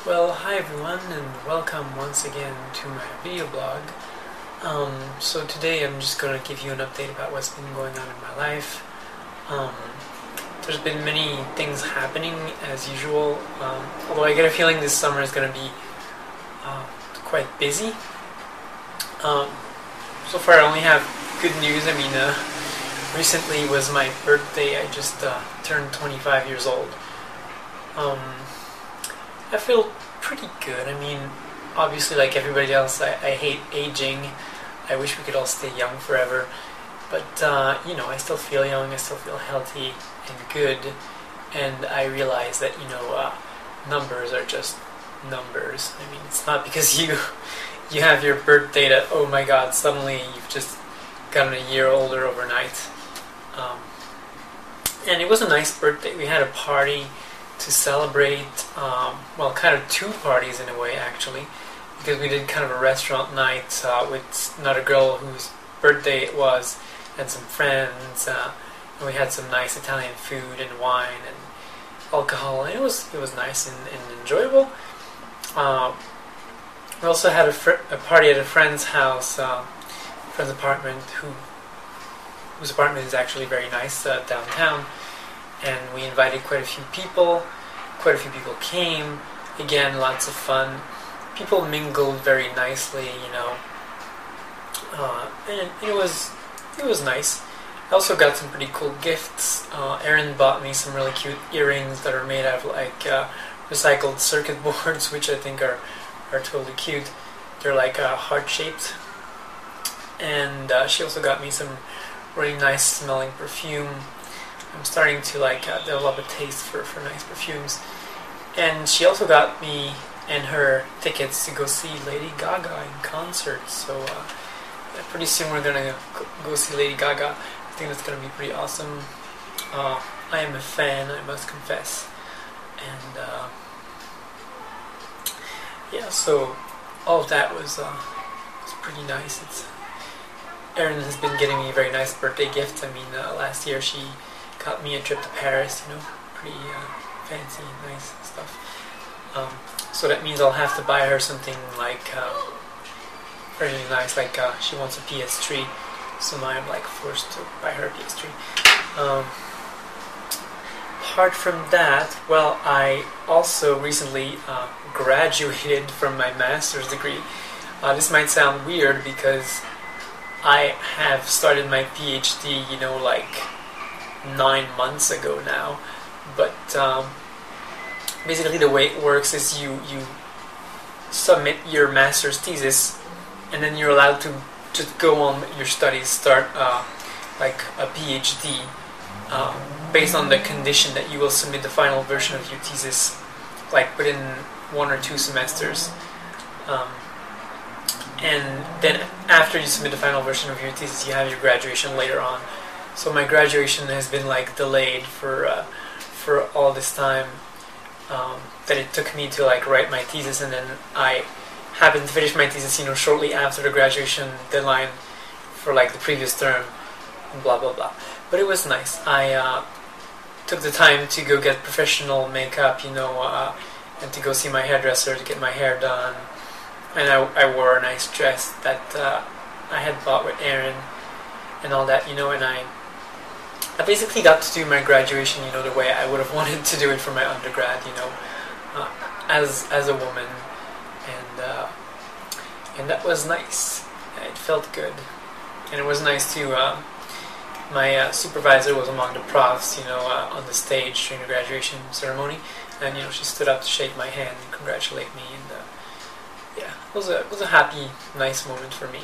Well, hi everyone, and welcome once again to my video blog. So today I'm just going to give you an update about what's been going on in my life. Um, there's been many things happening as usual, although I get a feeling this summer is going to be quite busy. So far I only have good news. Recently was my birthday. I just turned 25 years old. I feel pretty good. Obviously, like everybody else, I hate aging. I wish we could all stay young forever. But, I still feel young, I still feel healthy and good. And I realize that, numbers are just numbers. It's not because you have your birthday that, oh my god, suddenly you've just gotten a year older overnight. And it was a nice birthday. We had a party to celebrate, kind of two parties in a way actually, because we did kind of a restaurant night with another girl whose birthday it was, and some friends, and we had some nice Italian food and wine and alcohol, and it was nice and enjoyable. We also had a party at a friend's house, friend's apartment, whose apartment is actually very nice downtown. And we invited quite a few people. Quite a few people came. Again, lots of fun. People mingled very nicely, and it was nice. I also got some pretty cool gifts. Erin bought me some really cute earrings that are made out of recycled circuit boards, which I think are totally cute. They're heart shaped. And she also got me some really nice smelling perfume. I'm starting to develop a taste for nice perfumes. And she also got me and her tickets to go see Lady Gaga in concert. So pretty soon we're going to go see Lady Gaga. I think that's going to be pretty awesome. I am a fan, I must confess. And so all of that was pretty nice. Erin has been getting me very nice birthday gifts. Last year she got me a trip to Paris, pretty fancy, nice stuff. So that means I'll have to buy her something really nice, she wants a PS3, so now I'm forced to buy her a PS3. Apart from that, well, I also recently graduated from my master's degree. This might sound weird because I have started my PhD, 9 months ago now, but basically the way it works is you submit your master's thesis, and then you're allowed to just go on with your studies, start a PhD, based on the condition that you will submit the final version of your thesis within 1 or 2 semesters. And then after you submit the final version of your thesis, you have your graduation later on. So my graduation has been delayed for all this time, that it took me to write my thesis, and then I happened to finish my thesis shortly after the graduation deadline for the previous term, and blah blah blah. But it was nice. I took the time to go get professional makeup, and to go see my hairdresser to get my hair done, and I wore a nice dress that I had bought with Erin and all that, and I basically got to do my graduation, the way I would have wanted to do it for my undergrad, as a woman, and that was nice. It felt good, and it was nice too. My supervisor was among the profs, on the stage during the graduation ceremony, and she stood up to shake my hand and congratulate me, and it was a happy, nice moment for me.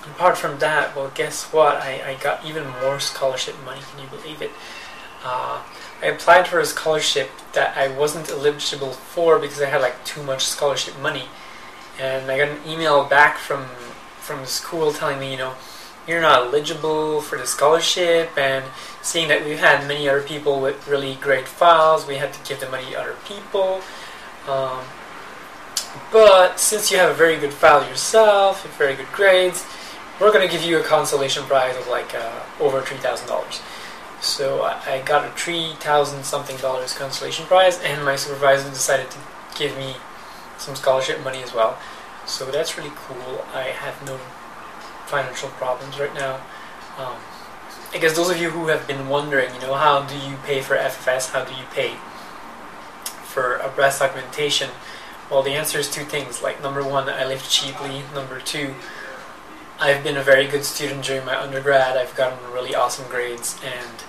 Apart from that, well, guess what? I got even more scholarship money. Can you believe it? I applied for a scholarship that I wasn't eligible for because I had too much scholarship money, and I got an email back from the school telling me, you're not eligible for the scholarship, and seeing that we've had many other people with really great files, we had to give the money to other people. But since you have a very good file yourself, with very good grades, we're going to give you a consolation prize of over $3,000. So I got a $3,000 something consolation prize, and my supervisor decided give me some scholarship money as well. So that's really cool. I have no financial problems right now. I guess those of you who have been wondering, how do you pay for FFS? How do you pay for a breast augmentation? Well, the answer is two things. Like, number one, I live cheaply. Number two, I've been a very good student during my undergrad. I've gotten really awesome grades, and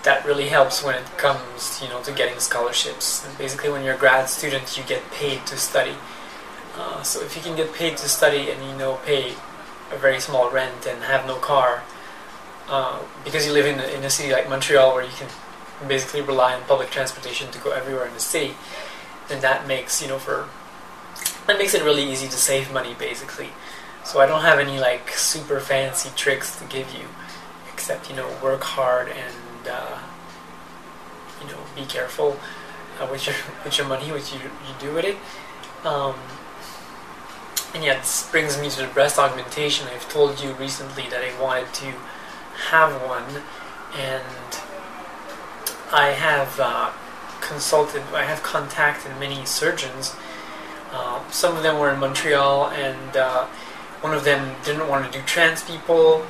that really helps when it comes, to getting scholarships. And basically, when you're a grad student, you get paid to study. So if you can get paid to study and pay a very small rent and have no car, because you live in a city like Montreal where you can basically rely on public transportation to go everywhere in the city, then that makes it really easy to save money, basically. So I don't have any like super fancy tricks to give you, except work hard and be careful with your money, what you do with it. And yeah, this brings me to the breast augmentation. I've told you recently that I wanted to have one, and I have contacted many surgeons. Some of them were in Montreal, and one of them didn't want to do trans people.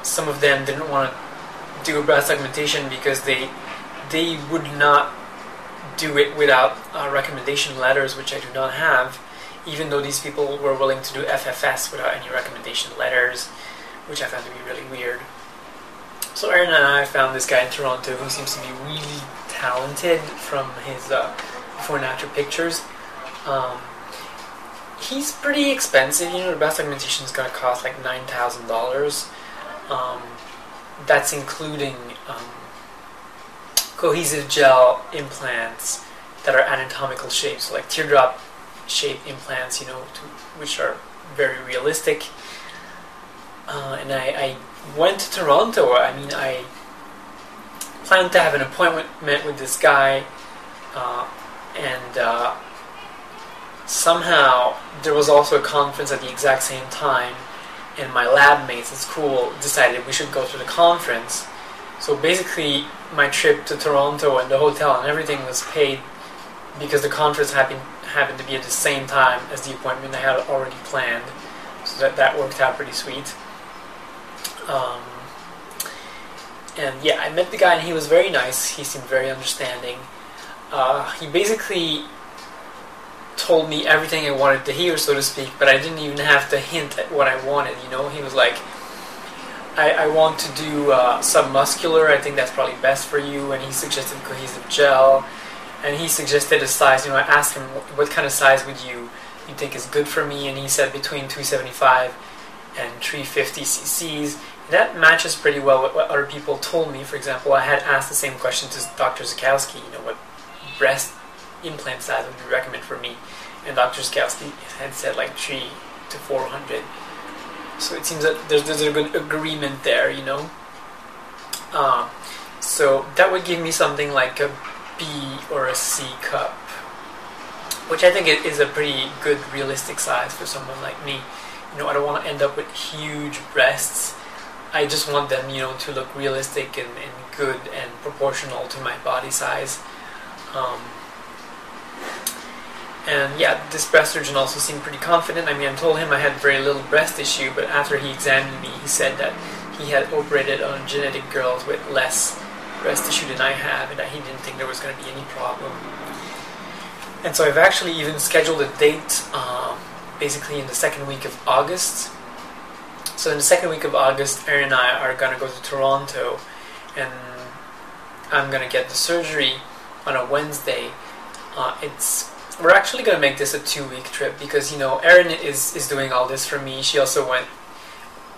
Some of them didn't want to do a breast augmentation because they would not do it without recommendation letters, which I do not have, even though these people were willing to do FFS without any recommendation letters, which I found to be really weird. So Aaron and I found this guy in Toronto who seems to be really talented from his before and after pictures. He's pretty expensive. The breast augmentation is going to cost like $9,000. That's including cohesive gel implants that are anatomical shapes, so like teardrop shape implants, which are very realistic. And I went to Toronto. I planned to have an appointment with this guy, and somehow there was also a conference at the exact same time, and my lab mates at school decided we should go to the conference. So basically my trip to Toronto and the hotel and everything was paid because the conference happened to be at the same time as the appointment I had already planned. So that worked out pretty sweet. And yeah, I met the guy and he was very nice. He seemed very understanding. He basically told me everything I wanted to hear, so to speak, but I didn't even have to hint at what I wanted. He was like, I want to do submuscular. I think that's probably best for you. And he suggested cohesive gel, and he suggested a size. I asked him what kind of size would you think is good for me, and he said between 275 and 350 cc's. That matches pretty well with what other people told me. For example, I had asked the same question to Dr. Zakowski, what breast implant size would you recommend for me? And Dr. Zakowski had said like 3 to 400. So it seems that there's a good agreement there, So that would give me something like a B or a C cup, which I think is a pretty good realistic size for someone like me. I don't want to end up with huge breasts. I just want them, to look realistic and good and proportional to my body size. And yeah, this breast surgeon also seemed pretty confident. I told him I had very little breast tissue, but after he examined me, he said that he had operated on genetic girls with less breast tissue than I have, and that he didn't think there was going to be any problem. And so I've actually even scheduled a date, basically in the second week of August. So in the second week of August, Erin and I are going to go to Toronto, and I'm going to get the surgery on a Wednesday. We're actually going to make this a 2-week trip because, Erin is doing all this for me. She also went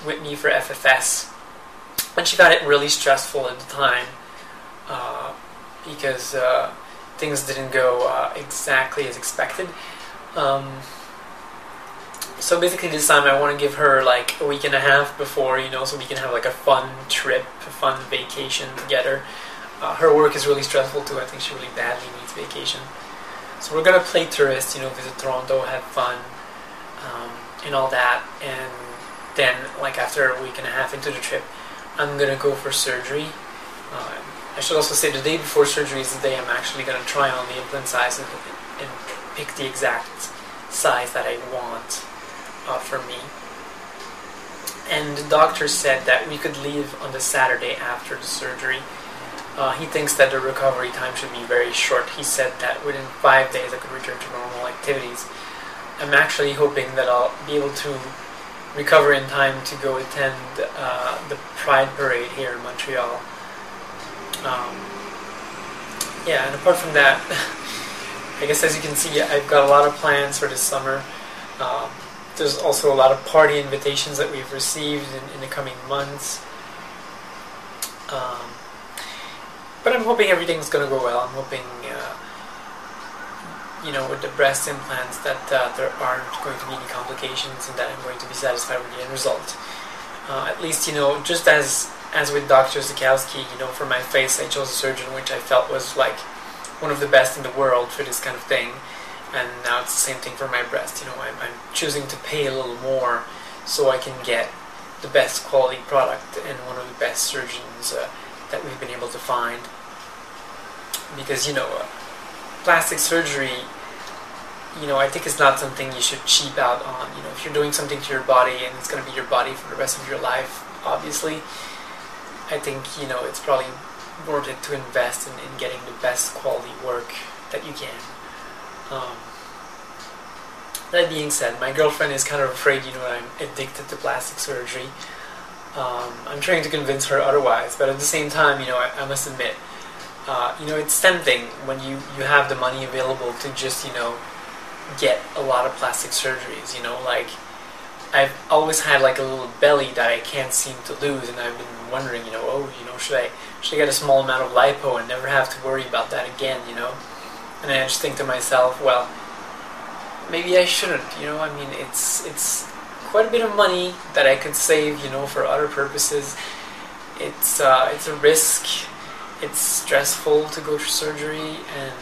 with me for FFS, and she found it really stressful at the time because things didn't go exactly as expected. So basically this time I want to give her like a week and a half before, so we can have like a fun trip, a fun vacation together. Her work is really stressful too. I think she really badly needs vacation. So we're going to play tourist, visit Toronto, have fun, and all that. And then, like after a week and a half into the trip, I'm going to go for surgery. I should also say the day before surgery is the day I'm actually going to try on the implant size and pick the exact size that I want for me. And the doctor said that we could leave on the Saturday after the surgery. He thinks that the recovery time should be very short. He said that within 5 days I could return to normal activities. I'm actually hoping that I'll be able to recover in time to go attend the Pride Parade here in Montreal. Yeah, and apart from that, I guess as you can see, I've got a lot of plans for this summer. There's also a lot of party invitations that we've received in the coming months. But I'm hoping everything's going to go well. I'm hoping, with the breast implants that there aren't going to be any complications and that I'm going to be satisfied with the end result. At least, just as with Dr. Zukowski, for my face, I chose a surgeon which I felt was like one of the best in the world for this kind of thing. And now it's the same thing for my breast. I'm choosing to pay a little more so I can get the best quality product and one of the best surgeons that we've been able to find. Because, plastic surgery, I think it's not something you should cheap out on. If you're doing something to your body and it's going to be your body for the rest of your life, obviously, I think, it's probably worth it to invest in getting the best quality work that you can. That being said, my girlfriend is kind of afraid, I'm addicted to plastic surgery. I'm trying to convince her otherwise, but at the same time, I must admit, it's tempting when you have the money available to just, get a lot of plastic surgeries, like, I've always had like a little belly that I can't seem to lose, and I've been wondering, should I get a small amount of lipo and never have to worry about that again, And I just think to myself, well, maybe I shouldn't, it's quite a bit of money that I could save, for other purposes. It's a risk. It's stressful to go through surgery, and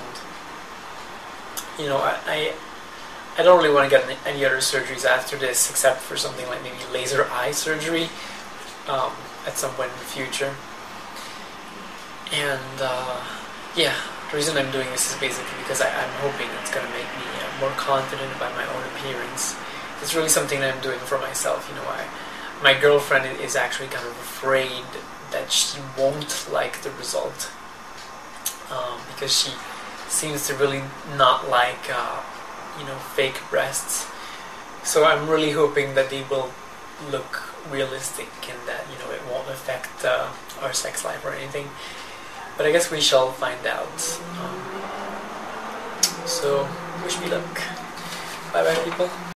I don't really want to get any other surgeries after this, except for something like maybe laser eye surgery at some point in the future. And yeah, the reason I'm doing this is basically because I'm hoping it's going to make me more confident about my own appearance. It's really something that I'm doing for myself. My girlfriend is actually kind of afraid that she won't like the result because she seems to really not like fake breasts. So I'm really hoping that they will look realistic and that it won't affect our sex life or anything. But I guess we shall find out. So wish me luck. Bye bye, people.